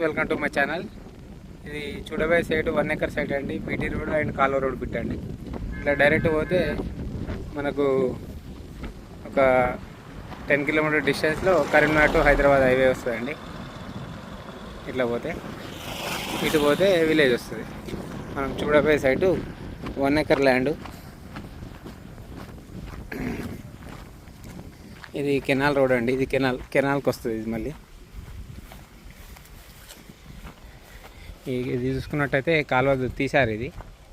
Welcome to my channel. ఇది చూడబోయే site 1 acre site అండి. బీటీ రోడ్ అండ్ కాలువ రోడ్ పెట్టండి. ఇట్లా డైరెక్ట్ పోతే మనకు ఒక 10 కిలోమీటర్ డిస్టెన్స్లో కరీంనగర్ టు హైదరాబాద్ హైవే వస్తుందండి. ఇట్లా పోతే ఇటు పోతే విలేజ్ వస్తుంది. మనం చూడబోయే సైటు 1 ఎకర్ ల్యాండ్. ఇది కెనాల్ రోడ్ అండి. ఇది కెనాల్కి వస్తుంది. ఇది మళ్ళీ ఇది చూసుకున్నట్టయితే కాలువ తీశారు.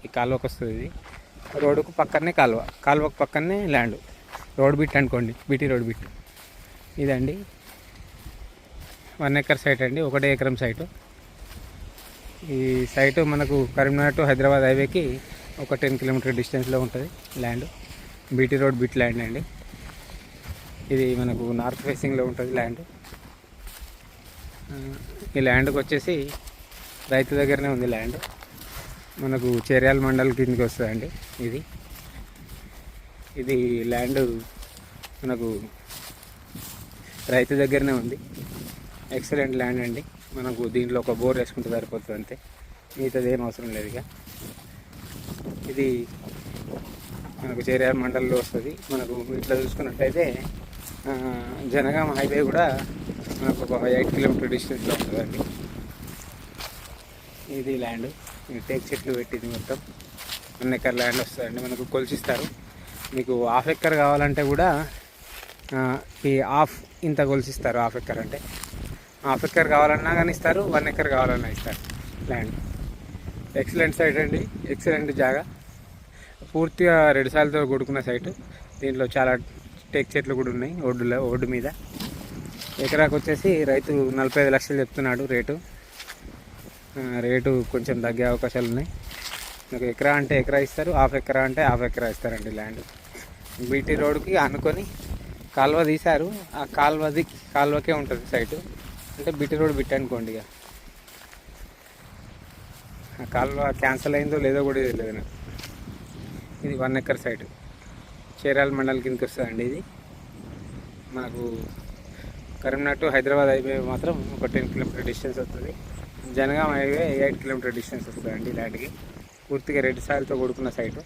ఈ కాలువకి వస్తుంది. ఇది రోడ్డుకు పక్కనే కాలువకు పక్కనే ల్యాండ్. రోడ్ బిట్ అనుకోండి, బీటీ రోడ్ బిట్. ఇదండి 1 ఎకర్ సైట్ అండి. 1 ఎకరం సైటు. ఈ సైటు మనకు కరీంనగర్ టు హైదరాబాద్ హైవేకి ఒక 10 కిలోమీటర్ డిస్టెన్స్లో ఉంటుంది land. BT road bit land అండి. ఇది మనకు నార్త్ ఫేసింగ్లో ఉంటుంది ల్యాండ్. ఈ ల్యాండ్కి వచ్చేసి రైతు దగ్గరనే ఉంది ల్యాండ్. మనకు చేర్యాల మండల్ కిందకి వస్తుందండి. ఇది ల్యాండ్ మనకు రైతు దగ్గరనే ఉంది. ఎక్సలెంట్ ల్యాండ్ అండి. మనకు దీంట్లో ఒక బోర్ వేసుకుంటే సరిపోతుంది అంతే, మిగతాది ఏం అవసరం లేదు. ఇది మనకు చేర్యాల మండల్లో వస్తుంది. మనకు ఇట్లా చూసుకున్నట్టయితే జనగామ హైవే కూడా మనకు ఒక 8 కిలోమీటర్ డిస్టెన్స్లో ఉంటుందండి. ఇది ల్యాండ్. టేక్ చెట్లు పెట్టింది. మొత్తం 1 ఎకర్ ల్యాండ్ వస్తుందండి. మనకు కొలిచిస్తారు. మీకు హాఫ్ ఎకర్ కావాలంటే కూడా ఈ ఇంత కొలిచిస్తారు. హాఫ్ ఎకర్ అంటే హాఫ్ ఎకర్ కావాలన్నా కానీ ఇస్తారు, 1 ఎకర్ కావాలన్నా ఇస్తారు ల్యాండ్. ఎక్సలెంట్ సైట్ అండి. ఎక్సలెంట్ జాగా. పూర్తిగా రెడ్ సాయిల్తో కూడుకున్న సైటు. దీంట్లో చాలా టేక్ చెట్లు కూడా ఉన్నాయి ఒడ్డు మీద. ఎకరాకు వచ్చేసి రైతు 45 లక్షలు చెప్తున్నాడు రేటు. కొంచెం తగ్గే అవకాశాలు ఉన్నాయి. నాకు ఎకరా అంటే ఎకరా ఇస్తారు, హాఫ్ ఎకరా అంటే హాఫ్ ఎకరా ఇస్తారండి ల్యాండ్. బీటీ రోడ్కి అనుకొని కాలువ తీశారు. ఆ కాలువకే ఉంటుంది సైటు. అంటే బీటీ రోడ్ బిట్ అనుకోండి. ఇక ఆ కాలువ క్యాన్సిల్ అయిందో లేదో కూడా తెలియదు నాకు. ఇది 1 ఎకర్ సైటు. చేర్యాల మండల్ కిందకి వస్తుందండి. ఇది మనకు కరీంనగర్ టు హైదరాబాద్ హైవే మాత్రం ఒక 10 కిలోమీటర్ డిస్టెన్స్ వస్తుంది. జనగామ హైవే 8 కిలోమీటర్ డిస్టెన్స్ వస్తుందండి ల్యాండ్కి. పూర్తిగా రెడ్ సాయిల్తో కూడుకున్న సైటు.